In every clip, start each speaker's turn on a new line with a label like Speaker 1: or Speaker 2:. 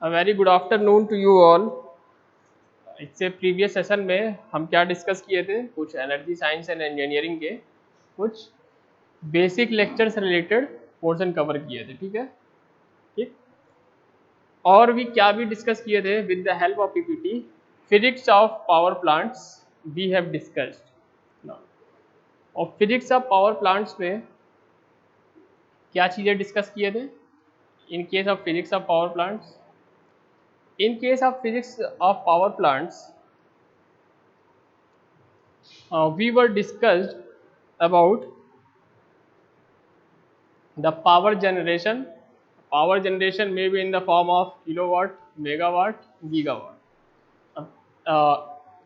Speaker 1: A very good afternoon to you all. इससे previous session में हम क्या डिस्कस किए थे, कुछ एनर्जी साइंस एंड इंजीनियरिंग के कुछ basic lectures related portion cover किए थे. ठीक है, ठीक. और भी क्या भी डिस्कस किए थे with the help of PPT. Physics of power plants we have discussed. और फिजिक्स ऑफ पावर प्लांट्स में क्या चीज़ें डिस्कस किए थे in case of physics of power plants. In case of physics of power plants, we were discussed about the power generation. Power generation may be in the form of kilowatt, megawatt, gigawatt.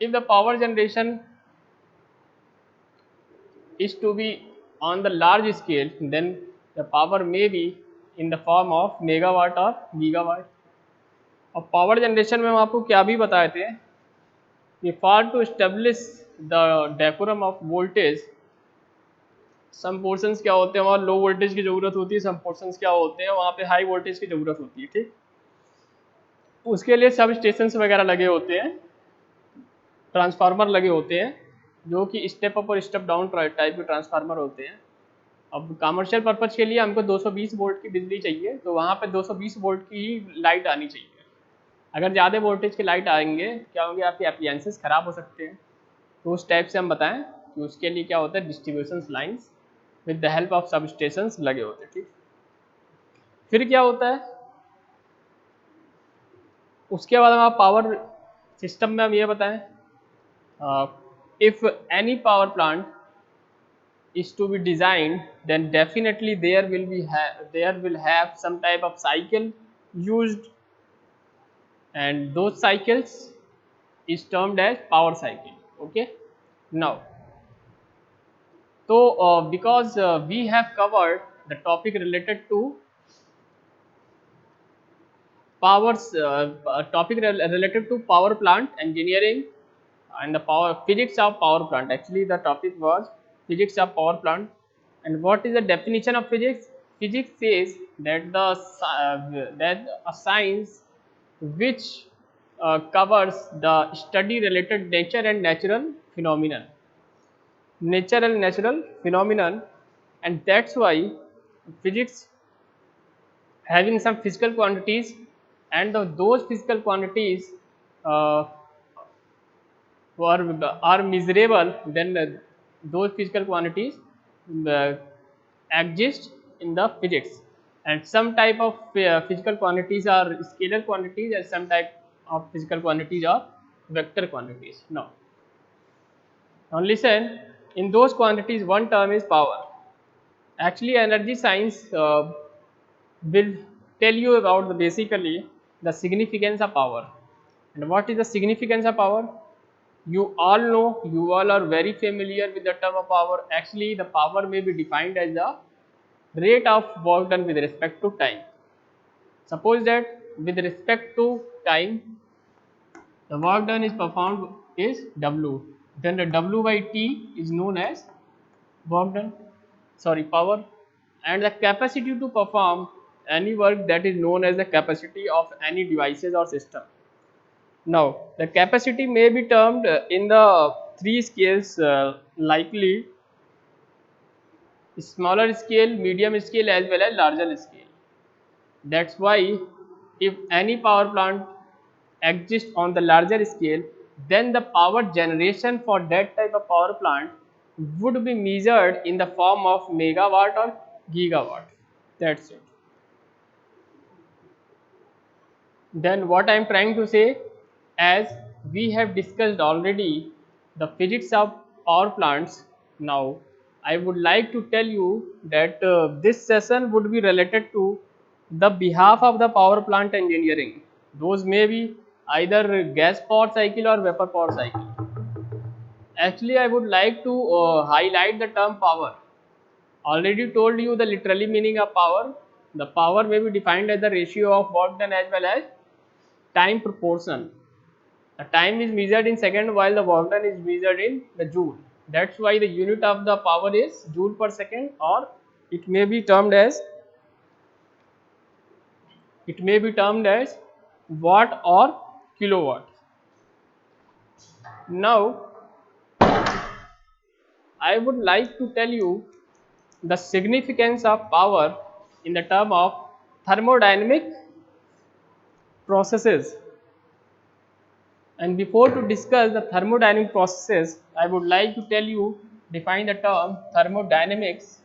Speaker 1: If the power generation is to be on the large scale, then the power may be in the form of megawatt or gigawatt. और power generation में हम आपको क्या भी बताए थे कि for to establish the decorum of voltage, some portions क्या होते हैं वहाँ लो वोल्टेज की ज़रूरत होती है, सम पोर्शंस क्या होते हैं वहाँ पे हाई वोल्टेज की ज़रूरत होती है. ठीक, उसके लिए सब स्टेशंस वगैरह लगे होते हैं, ट्रांसफार्मर लगे होते हैं जो कि स्टेप अप और स्टेप डाउन टाइप के ट्रांसफार्मर होते हैं. अब कमर्शियल पर्पज़ के लिए हमको 220 वोल्ट की बिजली चाहिए, तो वहाँ पे 220 वोल्ट की ही लाइट आनी चाहिए. अगर ज़्यादा वोल्टेज की लाइट आएंगे क्या होंगे, आपके एप्लियंसेस ख़राब हो सकते हैं. तो उस टाइप से हम बताएं कि उसके लिए क्या होता है, distribution lines with the help of सब स्टेशंस लगे होते हैं. ठीक, फिर क्या होता है उसके बाद हम आप पावर सिस्टम में हम ये बताएं, if any power plant is to be designed, then definitely there will have some type of cycle used, and those cycles is termed as power cycle. Okay, now so because we have covered the topic related to related to power plant engineering and the power physics of power plant. Actually the topic was physics of power plant. And what is the definition of physics? Physics says that that a science which covers the study related nature and natural phenomenon, and that's why physics having some physical quantities, and those physical quantities uh, are measurable, then those physical quantities uh, exist in the physics. And some type of physical quantities are scalar quantities, and some type of physical quantities are vector quantities. Now listen, in those quantities one term is power. Actually energy science will tell you about basically the significance of power. And what is the significance of power? You all know, you all are very familiar with the term of power. Actually the power may be defined as the rate of work done with respect to time. Suppose that with respect to time the work done is performed is W, then the W by T is known as work done, power. And the capacity to perform any work, that is known as the capacity of any devices or system. Now the capacity may be termed in the three scales, likely smaller scale, medium scale as well as larger scale. That's why if any power plant exists on the larger scale, then the power generation for that type of power plant would be measured in the form of megawatt or gigawatt. That's it. Then what I am trying to say, as we have discussed already the physics of power plants, now I would like to tell you that this session would be related to the behalf of the power plant engineering. Those may be either gas power cycle or vapor power cycle. Actually I would like to highlight the term power. Already told you the literally meaning of power. The power may be defined as the ratio of work done as well as time proportion. The time is measured in second while the work done is measured in the joule. That's why the unit of the power is joule per second, or it may be termed as watt or kilowatt. Now I would like to tell you the significance of power in the term of thermodynamic processes. And before to discuss the thermodynamic processes, I would like to tell you define the term thermodynamics.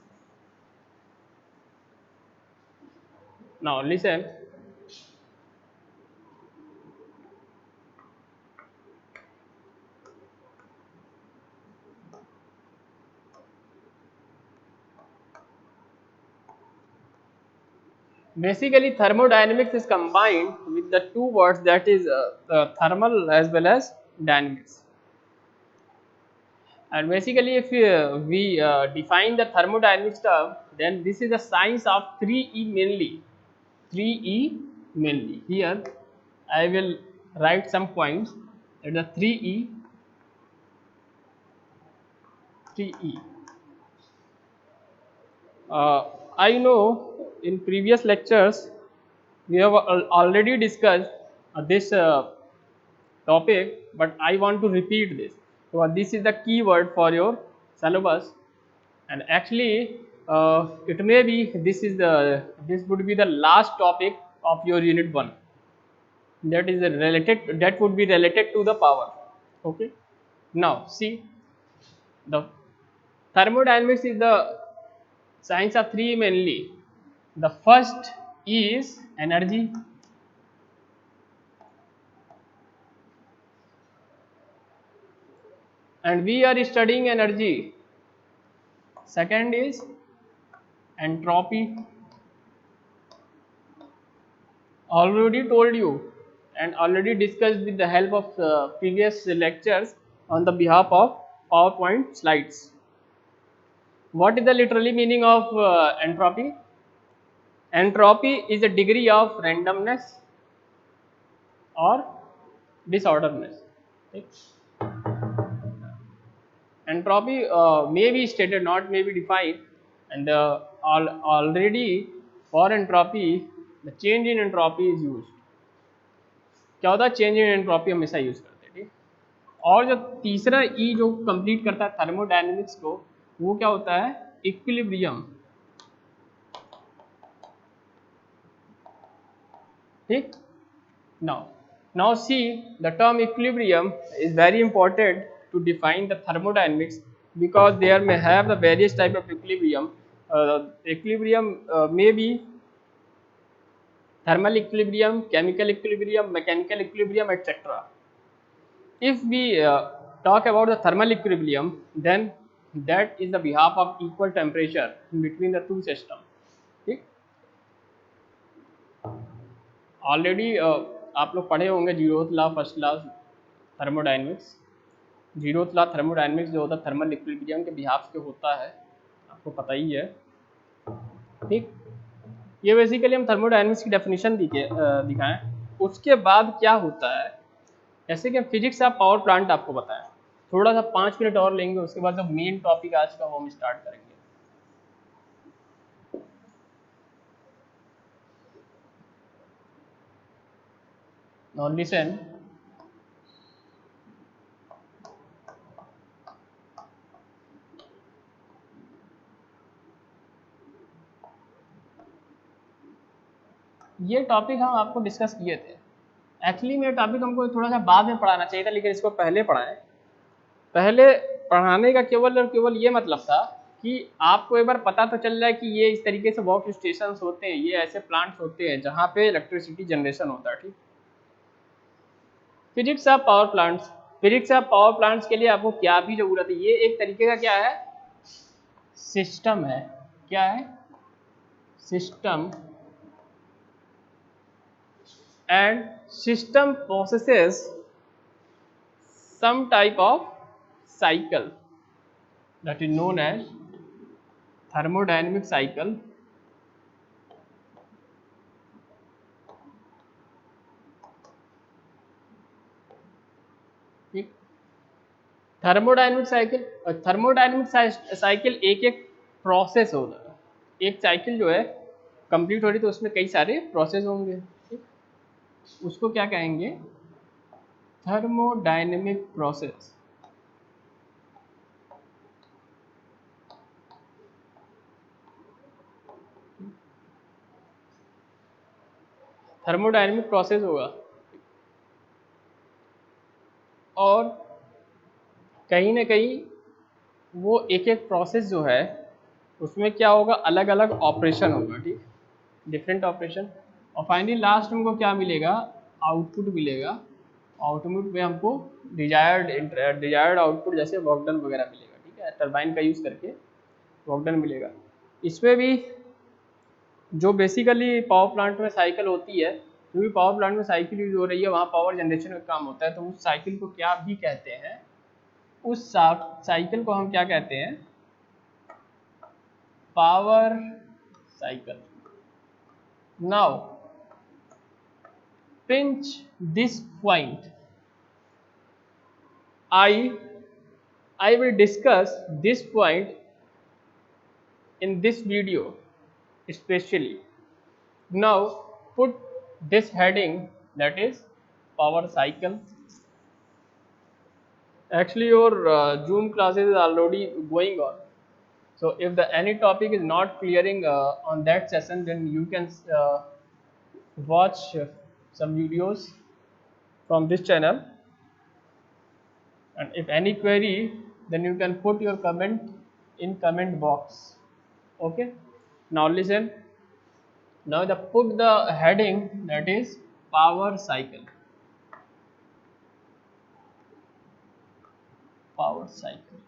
Speaker 1: Now listen. Basically, thermodynamics is combined with the two words, that is thermal as well as dynamics. And basically, if we define the thermodynamics term, then this is the science of 3E mainly. 3E mainly. Here, I will write some points at the 3E. 3E. I know in previous lectures we have already discussed this topic, but I want to repeat this. So this is the key word for your syllabus, and actually it may be this would be the last topic of your unit 1, that is related, that would be related to the power. Okay. Now see, the thermodynamics is the science of 3 mainly. The first is energy, and we are studying energy. Second is entropy. Already told you and already discussed with the help of previous lectures on the behalf of PowerPoint slides. What is the literally meaning of entropy? Entropy is a degree of randomness or disorderness. Okay. Entropy may be stated, not may be defined, and already for entropy the change in entropy is used. क्या होता है, change in entropy हमेशा use करते हैं, ठीक। और जो तीसरा ई जो कंप्लीट करता है थर्मोडायनेमिक्स को, वो क्या होता है, इक्विलिब्रियम, ठीक। Now see the term equilibrium is very important to define the thermodynamics, because there may have the various type of equilibrium. Equilibrium may be thermal equilibrium, chemical equilibrium, mechanical equilibrium, etc. If we talk about the thermal equilibrium, then that is the behalf of equal temperature between the two systems, ठीक। Already आप लोग पढ़े होंगे zeroth law, first law thermodynamics. Zeroth law thermodynamics जो होता है thermal equilibrium के behalf के होता है, आपको पता ही है, ठीक। ये बेसिकली हम थर्मोडायनेमिक्स की डेफिनेशन दिखाएं। उसके बाद क्या होता है, जैसे कि फिजिक्स ऑफ पावर प्लांट आपको बताएं, थोड़ा सा 5 मिनट और लेंगे, उसके बाद जो मेन टॉपिक आज का वो हम स्टार्ट करेंगे। नाउ लिसन, ये टॉपिक हम आपको डिस्कस किए थे। एक्चुअली में टॉपिक हमको थोड़ा सा बाद में पढ़ाना चाहिए था, लेकिन इसको पहले पढ़ाएं। पहले पढ़ाने का केवल और केवल ये मतलब था कि आपको एक बार पता तो चल जाए कि ये इस तरीके से वर्क स्टेशन होते हैं, ये ऐसे प्लांट्स होते हैं जहाँ पे इलेक्ट्रिसिटी जनरेशन होता है, ठीक। Physics of power plants, physics of power plants के लिए आपको क्या भी जरूरत है, ये एक तरीके का क्या है, सिस्टम है। क्या है, system, and system possesses some type of cycle that is known as thermodynamic cycle, ठीक। थर्मोडायनेमिक साइकिल एक एक प्रोसेस होता है। एक साइकिल जो है कंप्लीट हो रही तो उसमें कई सारे प्रोसेस होंगे, ठीक। उसको क्या कहेंगे, थर्मोडायनेमिक प्रोसेस। थर्मोडायनेमिक प्रोसेस होगा। और कहीं ना कहीं वो एक एक प्रोसेस जो है उसमें क्या होगा, अलग अलग ऑपरेशन होगा, ठीक, डिफरेंट ऑपरेशन। और फाइनली लास्ट हमको क्या मिलेगा, आउटपुट मिलेगा। आउटपुट में हमको डिजायर्ड आउटपुट जैसे वर्क डन वगैरह मिलेगा, ठीक है, टरबाइन का यूज़ करके वर्क डन मिलेगा। इसमें भी जो बेसिकली पावर प्लांट में साइकिल होती है, जो भी पावर प्लांट में साइकिल यूज हो रही है वहाँ पावर जनरेशन का काम होता है, तो उस साइकिल को क्या भी कहते हैं, उस साइकिल को हम क्या कहते हैं, power cycle. Now pinch this point, I will discuss this point in this video especially. Now put this heading, that is power cycle. Actually your Zoom classes is already going on, so if the any topic is not clearing on that session, then you can watch some videos from this channel, and if any query, then you can put your comment in comment box. Okay, now listen. Now put the heading, that is power cycle. Power cycle.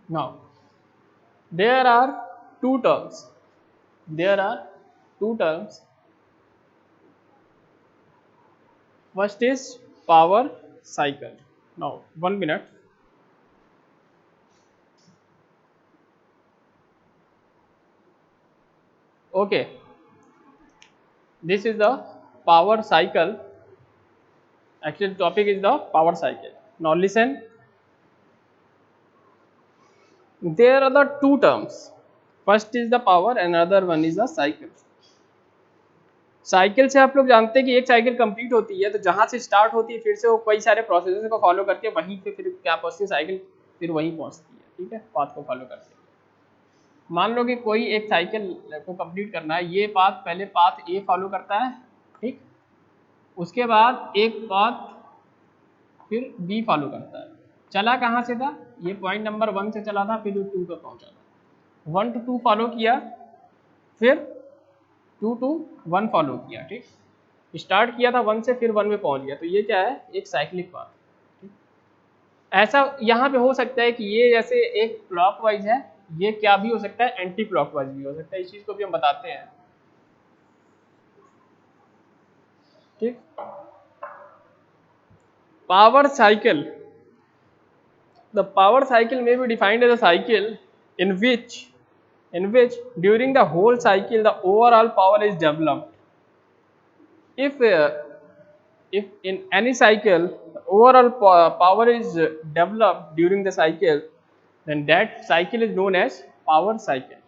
Speaker 1: Now there are two terms. There are two terms. First is power cycle. Now 1 minute. Okay, this is the power cycle. Actually the topic is the power cycle. Now listen, there are the two terms. First is the power and another one is the cycle. Cycle से आप लोग जानते हैं कि एक cycle complete होती है तो जहाँ से स्टार्ट होती है फिर से वो कई सारे प्रोसेस को फॉलो करके वहीं पे फिर क्या पहुँचती है साइकिल, फिर वहीं पहुँचती है, ठीक है, पाथ को फॉलो करके। मान लो कि कोई एक साइकिल को कंप्लीट करना है, ये पाथ पहले पाथ ए फॉलो करता है, ठीक, उसके बाद एक पाथ फिर बी फॉलो करता है। चला कहाँ से था, ये पॉइंट नंबर 1 से चला था, फिर 2 पे पहुँचा था, 1 to 2 फॉलो किया, फिर 2 to 1 फॉलो किया, ठीक, स्टार्ट किया था 1 से फिर 1 में पहुँच गया, तो ये क्या है, एक साइक्लिक पाथ। ऐसा यहाँ पे हो सकता है कि ये जैसे एक क्लॉकवाइज है, ये क्या भी हो सकता है, एंटी क्लॉकवाइज भी हो सकता है, इस चीज़ को भी हम बताते हैं, ठीक। Power cycle, the power cycle may be defined as a cycle in which during the whole cycle the overall power is developed. If in any cycle overall power is developed during the cycle, then that cycle is known as power cycle.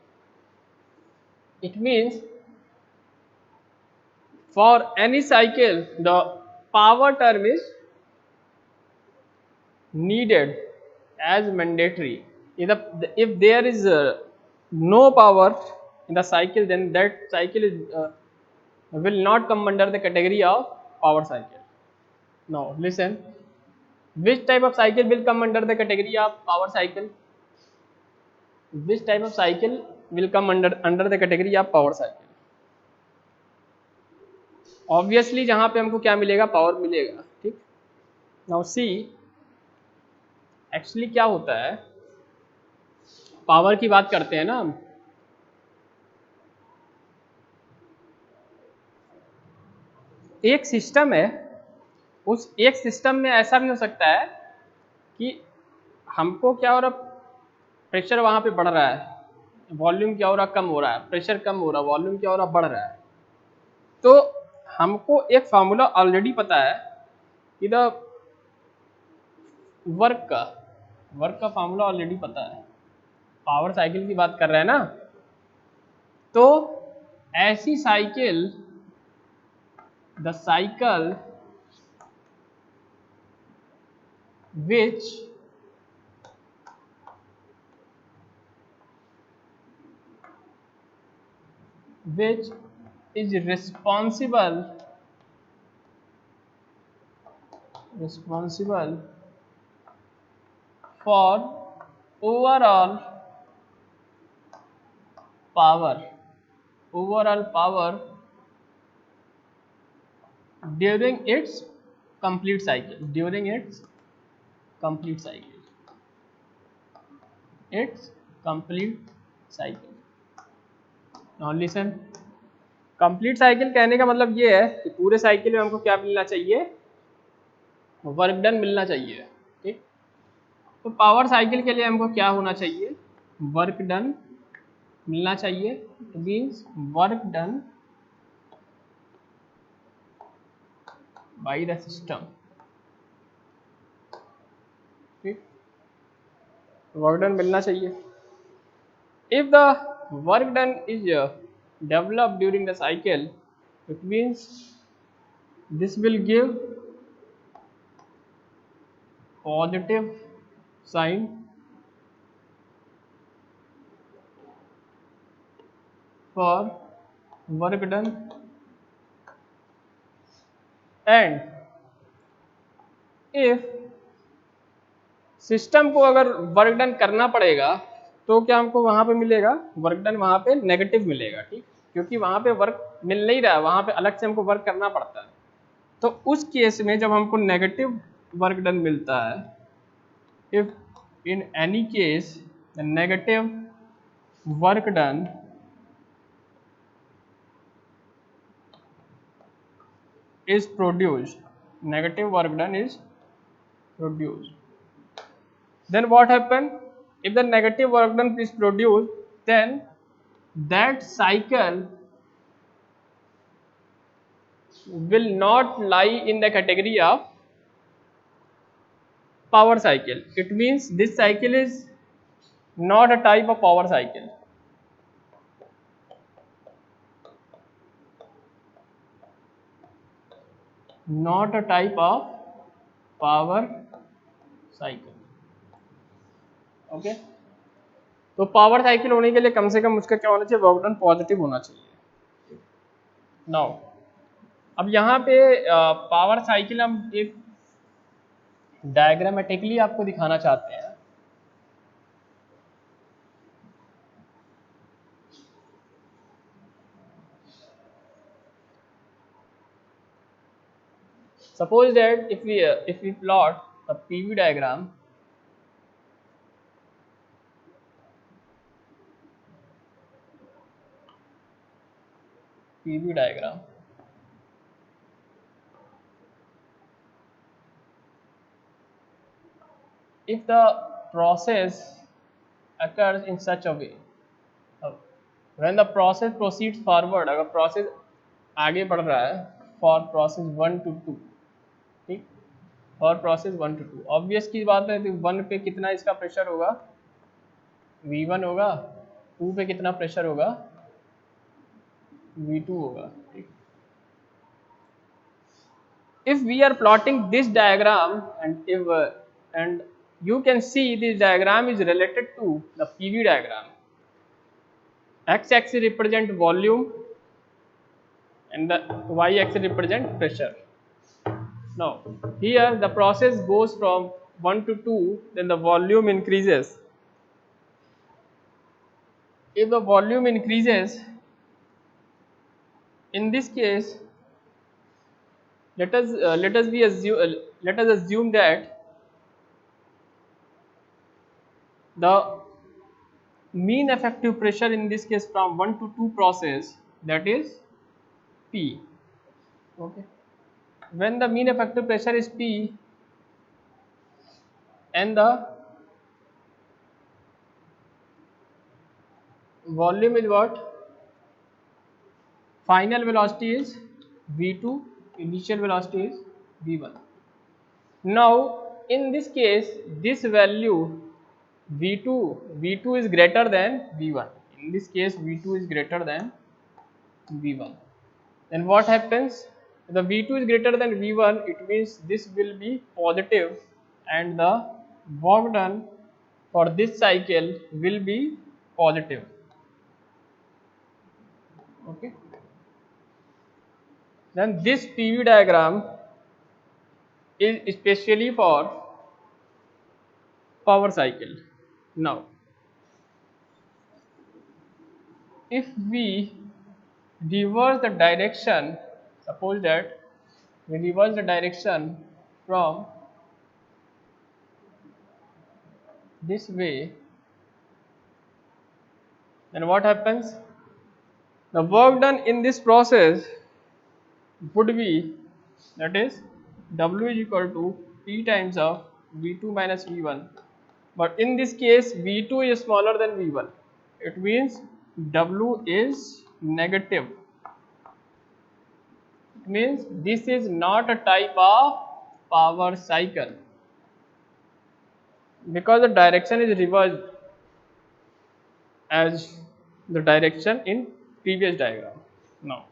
Speaker 1: It means for any cycle the power term is needed as mandatory. If there is no power in the cycle, then that cycle is will not come under the category of power cycle. Now listen, which type of cycle will come under the category of power cycle? Which type of cycle will come under the category of power cycle? Obviously जहाँ पे हमको क्या मिलेगा, power मिलेगा, ठीक। Now see, actually क्या होता है, पावर की बात करते हैं ना हम, एक सिस्टम है, उस एक सिस्टम में ऐसा भी हो सकता है कि हमको क्या हो रहा, प्रेशर वहाँ पे बढ़ रहा है, वॉल्यूम क्या हो रहा, कम हो रहा है, प्रेशर कम हो रहा, वॉल्यूम क्या हो रहा, बढ़ रहा है, तो हमको एक फार्मूला ऑलरेडी पता है कि द वर्क का फार्मूला ऑलरेडी पता है, पावर साइकिल की बात कर रहे हैं ना, तो ऐसी cycle the cycle which is responsible for overall power during its complete cycle its complete cycle. Now listen, complete cycle कहने का मतलब ये है कि पूरे साइकिल में हमको क्या मिलना चाहिए, वर्क डन मिलना चाहिए, ठीक। तो पावर साइकिल के लिए हमको क्या होना चाहिए, वर्क डन मिलना चाहिए, it means work done by the system, ठीक, वर्क डन मिलना चाहिए. If the work done is developed during the cycle, it means this will give positive sign for work done, and if system को अगर work done करना पड़ेगा तो क्या हमको वहाँ पे मिलेगा, वर्क डन वहाँ पे नेगेटिव मिलेगा, ठीक, क्योंकि वहाँ पे वर्क मिल नहीं रहा है, वहाँ पे अलग से हमको वर्क करना पड़ता है. तो उस केस में जब हमको नेगेटिव वर्क डन मिलता है, if in any case the negative work done is produced, negative work done is produced, then what happen, if the negative work done is produced, then that cycle will not lie in the category of power cycle. It means this cycle is not a type of power cycle. Not a type of power cycle. Okay, तो power cycle होने के लिए कम से कम उसका क्या होना चाहिए, work done positive होना चाहिए. नाउ अब यहाँ पे पावर साइकिल हम एक डायग्रामेटिकली आपको दिखाना चाहते हैं. Suppose that if we plot a PV diagram, if the process occurs in such a way, when the process proceeds forward, अगर process आगे बढ़ रहा है for process 1 to 2, ठीक, और प्रोसेस 1 to 2, ऑब्वियस की बात है, तो 1 पे कितना इसका प्रेशर होगा, V1 होगा, 2 पे कितना प्रेशर होगा, V2 होगा, ठीक. If we are plotting this diagram and you can see this diagram is related to the PV diagram. X-axis represent volume and the Y-axis represent pressure. Now here the process goes from 1 to 2, then the volume increases. If the volume increases, in this case let us assume that the mean effective pressure in this case from 1 to 2 process, that is P. Okay, when the mean effective pressure is P and the volume is what, final velocity is V2, initial velocity is V1. Now in this case this value V2 is greater than V1. In this case V2 is greater than V1. Then what happens, the V2 is greater than V1, it means this will be positive and the work done for this cycle will be positive. Okay. Then this PV diagram is especially for power cycle. Now, if we reverse the direction, suppose that we reverse the direction from this way, then what happens? The work done in this process would be, that is, W is equal to P times of V2 minus V1, but in this case V2 is smaller than V1, it means W is negative. It means this is not a type of power cycle because the direction is reversed as the direction in previous diagram. Now,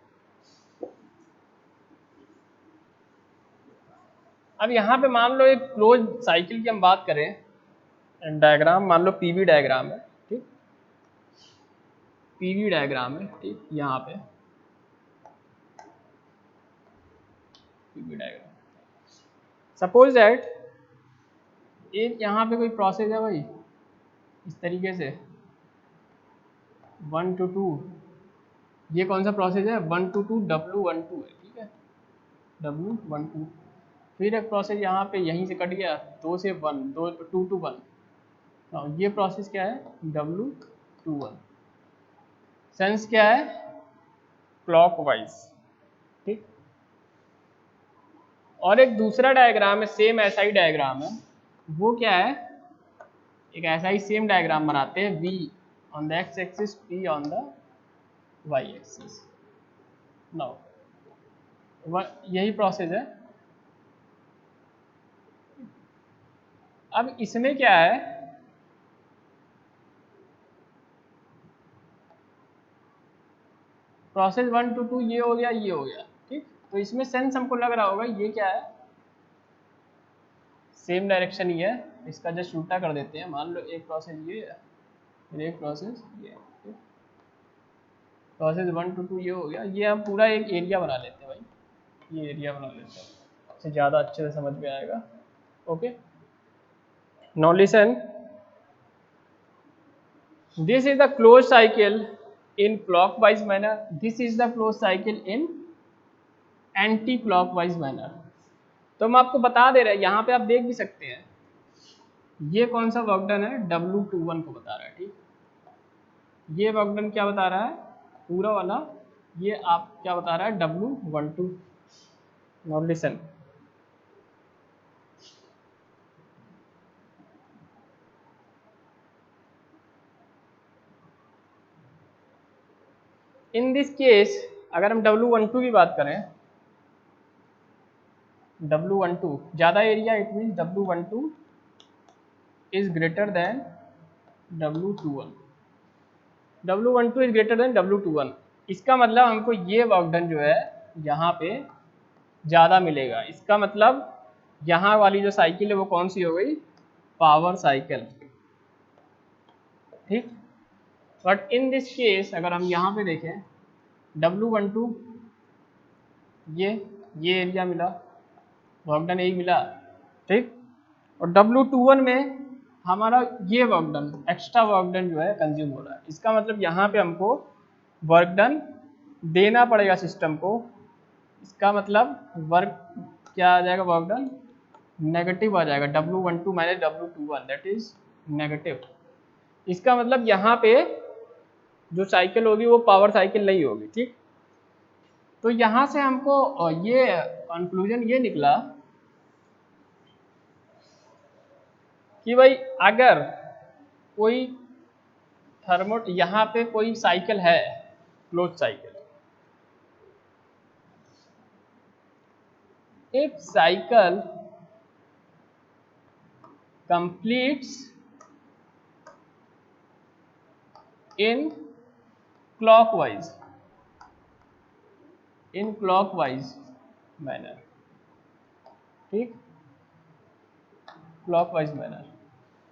Speaker 1: अब यहाँ पे मान लो एक close cycle की हम बात करें, diagram मान लो पीवी डायग्राम है, ठीक, पीवी डायग्राम है, ठीक, यहाँ पे पीवी डायग्राम, सपोज दैट एक यहाँ पे कोई प्रोसेस है भाई इस तरीके से 1 to 2, ये कौन सा प्रोसेस है 1 to 2 W12 है, ठीक है, W12, फिर एक प्रोसेस यहाँ पे यहीं से कट गया 2 से 1, 2 to 1, ये प्रोसेस क्या है W21, सेंस क्या है क्लॉकवाइज, ठीक। और एक दूसरा डायग्राम है, सेम ऐसा ही डायग्राम है, वो क्या है, एक ऐसा ही सेम डायग्राम बनाते हैं, V on the X axis, P on the Y axis. Now यही प्रोसेस है। अब इसमें क्या है, प्रोसेस 1 to 2 ये हो गया, ये हो गया, ठीक। तो इसमें सेंस हमको लग रहा होगा ये क्या है, सेम डायरेक्शन ही है, इसका जस्ट उल्टा कर देते हैं, मान लो एक प्रोसेस ये है, फिर एक प्रोसेस ये, प्रोसेस 1 to 2 ये हो गया, ये हम पूरा एक एरिया बना लेते हैं भाई, ये एरिया बना लेते हैं, इससे ज़्यादा अच्छे से समझ में आएगा। Okay, now listen, this is the close cycle in clockwise manner, this is the closed cycle in anti clockwise manner। तो हम आपको बता दे रहे हैं, यहाँ पे आप देख भी सकते हैं, ये कौन सा वर्क डन है W21 को बता रहा है, ठीक, ये वर्क डन क्या बता रहा है पूरा वाला, ये आप क्या बता रहा है W12। Now listen, in this case अगर हम W12 की बात करें, W12 ज़्यादा area, it mean W12 is greater than W21, W12 is greater than W21, इसका मतलब हमको ये वर्क डन जो है यहाँ पे ज़्यादा मिलेगा, इसका मतलब यहाँ वाली जो साइकिल है वो कौन सी हो गई, पावर साइकिल, ठीक। बट इन दिस केस अगर हम यहाँ पे देखें W12 ये एरिया मिला, वर्क डन यही मिला, ठीक, और W21 में हमारा ये work done, extra work done जो है कंज्यूम हो रहा है, इसका मतलब यहाँ पे हमको वर्क डन देना पड़ेगा सिस्टम को, इसका मतलब वर्क क्या आ जाएगा, वर्क डन नेगेटिव आ जाएगा, W12 minus W21 that is negative, इसका मतलब यहाँ पे जो साइकिल होगी वो पावर साइकिल नहीं होगी, ठीक। तो यहाँ से हमको ये कंक्लूजन ये निकला कि भाई अगर कोई थर्मो यहाँ पे कोई साइकिल है close cycle, if cycle completes in clockwise manner, ठीक, क्लॉकवाइज मैनर।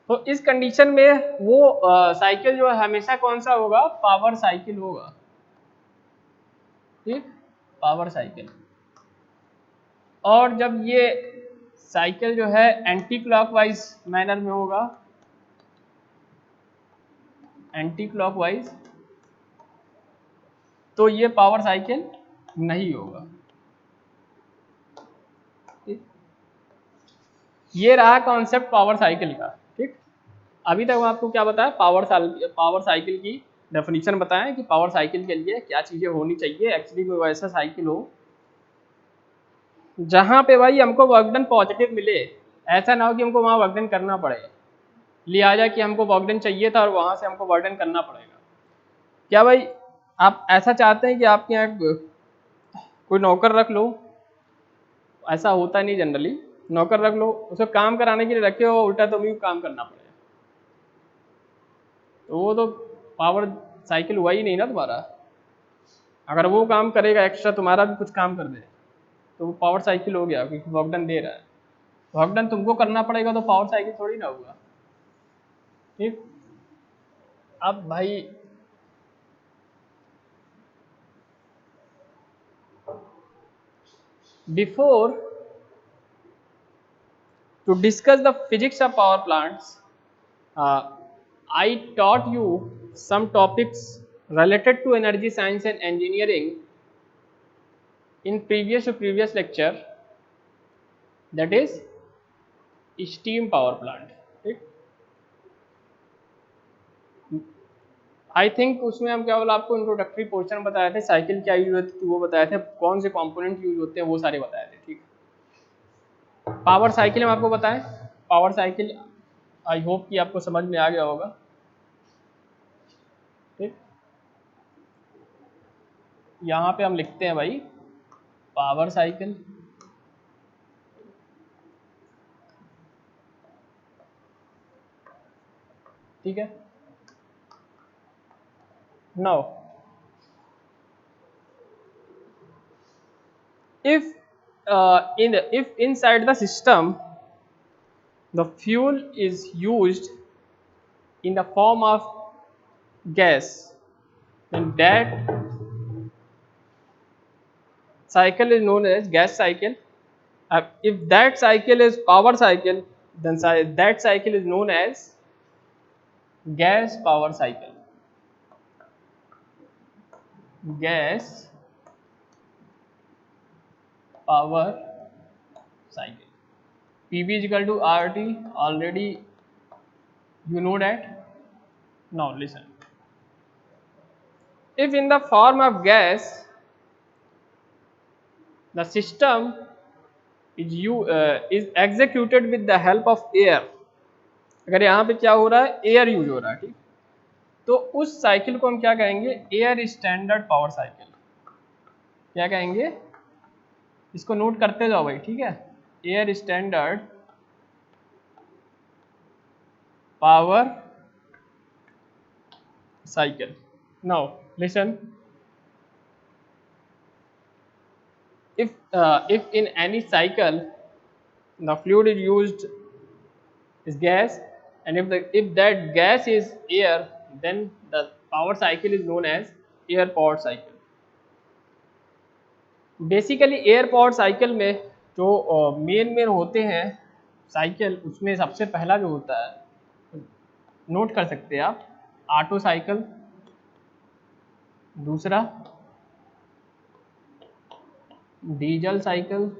Speaker 1: तो इस कंडीशन में वो साइकिल जो है हमेशा कौन सा होगा, पावर साइकिल होगा, ठीक, पावर साइकिल। और जब ये साइकिल जो है एंटी क्लॉकवाइज मैनर में होगा, एंटी क्लॉकवाइज, तो ये पावर साइकिल नहीं होगा, ठीक। ये रहा कॉन्सेप्ट पावर साइकिल का, ठीक। अभी तक मैं आपको क्या बताया, पावर साइकिल की डेफिनेशन बताएं कि पावर साइकिल के लिए क्या चीजें होनी चाहिए। एक्चुअली कोई ऐसा साइकिल हो जहां पे भाई हमको वर्क डन पॉजिटिव मिले, ऐसा ना हो कि हमको वहां वर्क डन करना पड़े, लिहाजा कि हमको वर्क डन चाहिए था और वहां से हमको वर्क डन करना पड़ेगा। क्या भाई आप ऐसा चाहते हैं कि आपके यहाँ कोई नौकर रख लो? ऐसा होता नहीं जनरली। नौकर रख लो, उसे काम कराने के लिए रखे हो, उल्टा तुम्हें काम करना पड़ेगा, तो वो तो पावर साइकिल हुआ ही नहीं ना तुम्हारा। अगर वो काम करेगा एक्स्ट्रा, तुम्हारा भी कुछ काम कर दे, तो वो पावर साइकिल हो गया, क्योंकि वर्क डन दे रहा है। वर्क डन तुमको करना पड़ेगा, तो पावर साइकिल थोड़ी ना होगा, ठीक। अब भाई before to discuss the physics of power plants, I taught you some topics related to energy science and engineering in previous lecture, that is steam power plant, ठीक। आई थिंक उसमें हम क्या बोला, आपको इंट्रोडक्टरी पोर्शन बताए थे, cycle क्या use होती थी वो बताए थे, कौन से कंपोनेंट यूज होते हैं वो सारे बताए थे, ठीक। पावर साइकिल हम आपको बताएं, पावर साइकिल आई होप कि आपको समझ में आ गया होगा, ठीक। यहाँ पे हम लिखते हैं भाई पावर साइकिल, ठीक है। Now if inside the system the fuel is used in the form of gas, then that cycle is known as gas cycle. If that cycle is power cycle, then that cycle is known as gas power cycle, gas power cycle. PV is equal to RT, already you know that. Now listen, if in the form of gas the system is executed with the help of air, अगर यहाँ पे क्या हो रहा है, air use हो रहा है, ठीक, तो उस साइकिल को हम क्या कहेंगे, एयर स्टैंडर्ड पावर साइकिल। क्या कहेंगे, इसको नोट करते जाओ भाई, ठीक है, air standard power cycle. Now listen, if in any cycle the fluid is used is gas, and if that gas is air, then the power cycle is known as air power cycle. Basically air power cycle में जो main होते हैं cycle, उसमें सबसे पहला जो होता है, नोट कर सकते हैं आप, ऑटो साइकिल, दूसरा diesel cycle,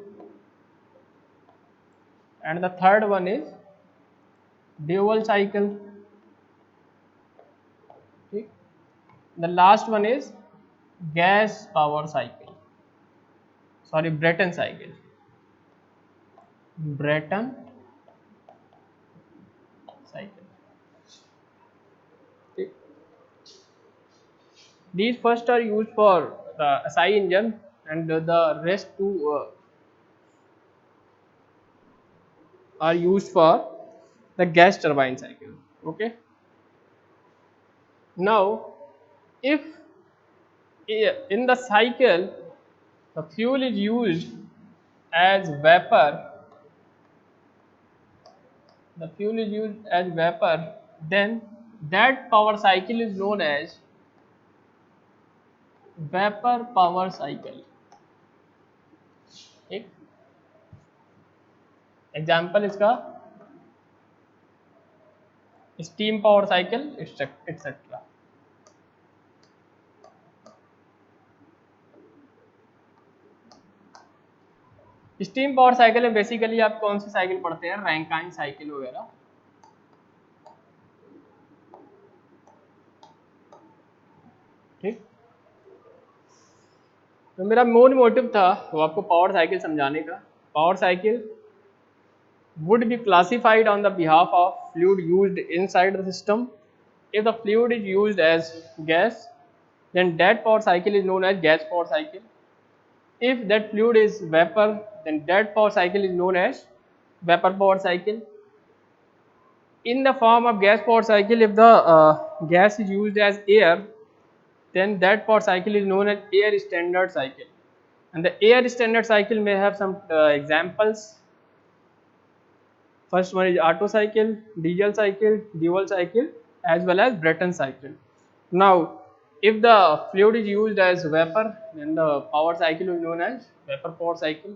Speaker 1: and the third one is dual cycle, ठीक। The last one is gas power cycle, sorry Brayton cycle, Brayton cycle, ठीक। These first are used for the SI engine, and the rest two are used for the gas turbine cycle, okay. Now if in the cycle the fuel is used as vapor, the fuel is used as vapor, then that power cycle is known as vapor power cycle. एक example इसका steam power cycle etcetera. Steam power cycle में basically आप कौन सी cycle पढ़ते हैं, Rankine cycle वगैरह. ठीक, तो मेरा मेन मोटिव था वो आपको पावर साइकिल समझाने का. Power cycle would be classified on the behalf of fluid used inside the system. If the fluid is used as gas, then that power cycle is known as gas power cycle. If that fluid is vapor, then that power cycle is known as vapor power cycle. In the form of gas power cycle, if the gas is used as air, then that power cycle is known as air standard cycle. And the air standard cycle may have some examples. First one is Otto cycle, diesel cycle, dual cycle, as well as Brayton cycle. Now, if the fluid is used as vapor, then the power cycle is known as vapor power cycle.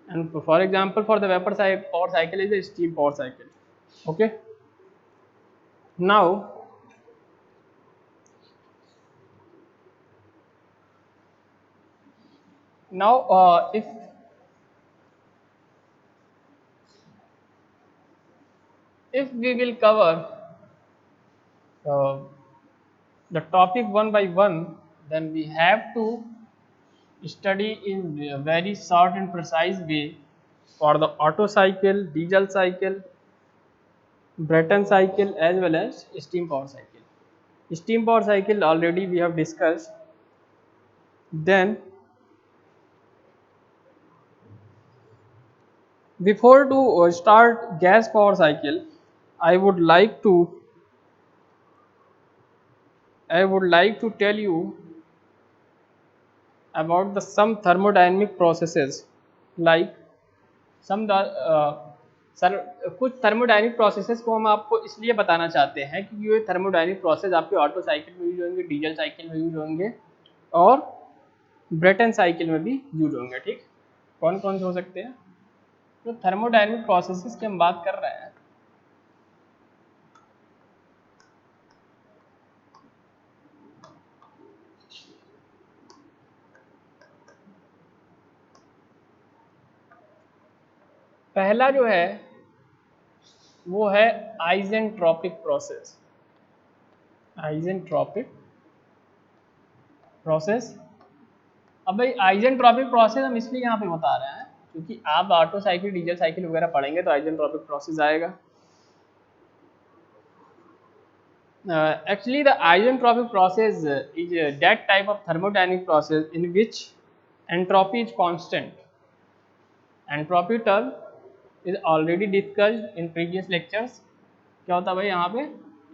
Speaker 1: And for example, for the vapor power cycle is a steam power cycle. Okay. Now, if we will cover the topic one by one, then we have to study in a very short and precise way for the Otto cycle, diesel cycle, Brayton cycle, as well as steam power cycle. Steam power cycle already we have discussed. Then before to start gas power cycle, I would like to tell you about the some thermodynamic processes, like some sir कुछ थर्मोडायनिक processes को हम आपको इसलिए बताना चाहते हैं कि ये थर्मोडायनिक प्रोसेस आपके ऑटो साइकिल में यूज होंगे, डीजल साइकिल में यूज होंगे और ब्रेटन साइकिल में भी यूज होंगे. ठीक, कौन कौन से हो सकते हैं? तो थर्मोडायनिक प्रोसेसेस की हम बात कर रहे हैं. पहला जो है वो है आइजेंट्रोपिक प्रोसेस. आइजेंट्रोपिक प्रोसेस. अब भाई आइजेंट्रोपिक प्रोसेस हम इसलिए यहाँ पे बता रहे हैं क्योंकि आप ऑटो साइकिल, डीजल साइकिल वगैरह पढ़ेंगे तो आइजेंट्रोपिक प्रोसेस आएगा. Actually, the isentropic process is that type of thermodynamic process in which entropy is constant. Entropy term is already discussed in previous lectures. क्या होता है भाई यहाँ पे?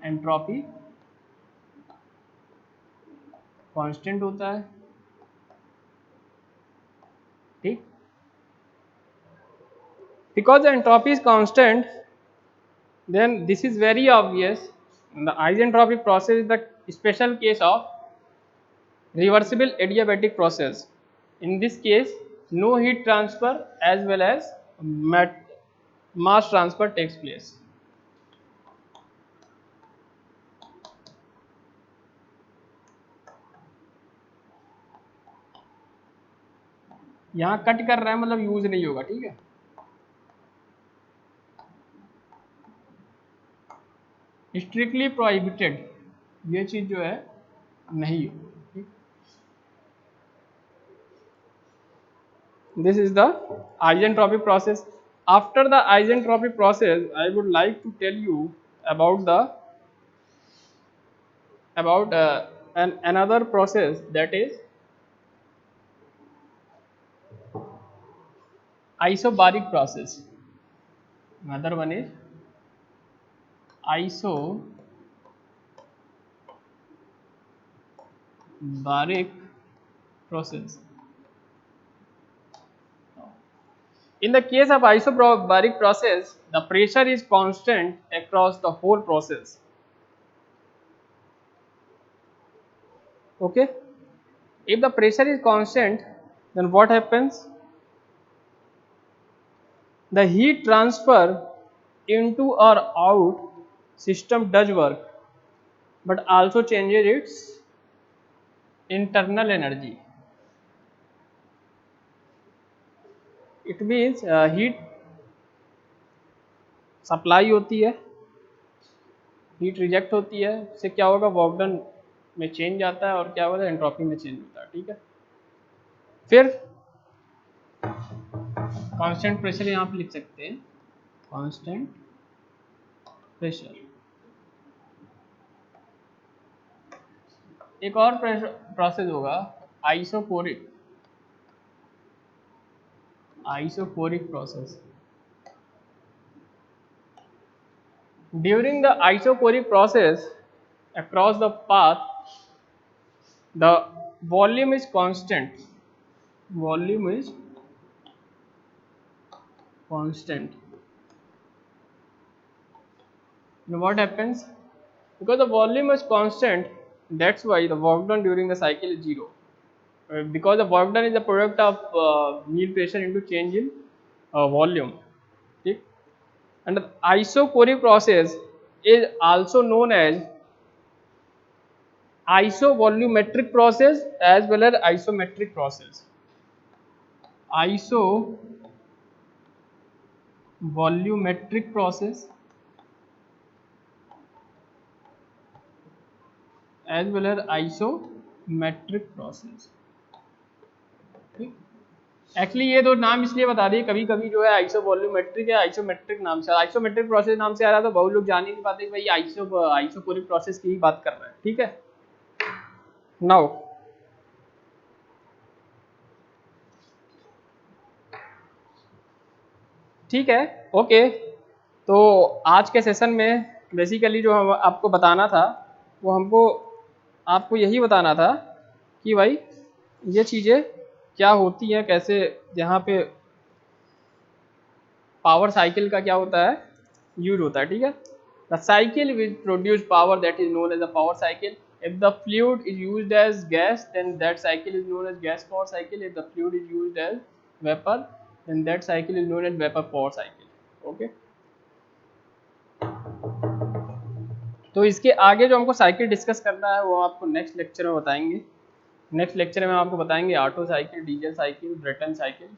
Speaker 1: एंट्रोपी कांस्टेंट होता है. ठीक, because the entropy is constant, then this is very obvious. The isentropic process is the special case of reversible adiabatic process. In this case, no heat transfer as well as mass transfer takes place. यहाँ cut कर रहा है मतलब use नहीं होगा. ठीक है, strictly prohibited, ये चीज जो है नहीं हो. This is the isentropic process. After the isentropic process, I would like to tell you about another process, that is isobaric process. Another one is isobaric process. In the case of isobaric process, the pressure is constant across the whole process. Okay, if the pressure is constant, then what happens? The heat transfer into or out system does work, but also changes its internal energy. It means heat supply होती है, heat reject होती है, इससे क्या होगा, work done में change आता है और क्या होगा, एंट्रोपी में चेंज होता है. ठीक है, फिर कांस्टेंट प्रेशर यहाँ पे लिख सकते हैं, कांस्टेंट प्रेशर. एक और प्रोसेस होगा isochoric process. During the isochoric process, across the path, the volume is constant. Volume is constant. Now what happens? Because the volume is constant, that's why the work done during the cycle is zero. Because the work done is the product of mean pressure into change in volume. Okay? And the isochoric process is also known as isovolumetric process as well as isometric process. Isovolumetric process as well as isometric process. ठीक, actually ये दो नाम इसलिए बता दिए, कभी कभी जो है आइसोवॉल्यूमेट्रिक या आइसोमेट्रिक नाम से, आइसोमेट्रिक प्रोसेस नाम से आ रहा तो बहुत लोग जान ही नहीं पाते कि भाई आइसोकोरिक प्रोसेस की ही बात कर रहे हैं. ठीक है, नाउ ठीक है, ओके. तो आज के सेशन में बेसिकली जो हम आपको बताना था वो हमको आपको यही बताना था कि भाई ये चीज़ें क्या होती हैं, कैसे यहाँ पे पावर साइकिल का क्या होता है, यूज होता है. ठीक है, the cycle will produce power that is known as the power cycle. If the fluid is used as gas, then that cycle is known as gas power cycle. If the fluid is used as vapor, then that cycle is known as vapor power cycle. Okay. तो इसके आगे जो हमको cycle discuss करना है वो आपको next lecture में बताएंगे. नेक्स्ट लेक्चर में आपको बताएंगे Otto cycle, diesel cycle, Brayton cycle.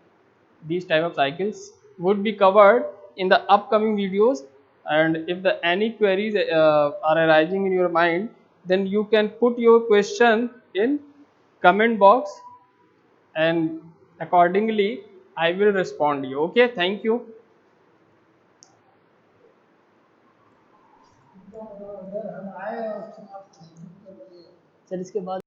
Speaker 1: These type of cycles would be covered in the upcoming videos, and if the any queries are arising in your mind, then you can put your question in comment box and accordingly I will respond you. Okay, thank you. Sir इसके बाद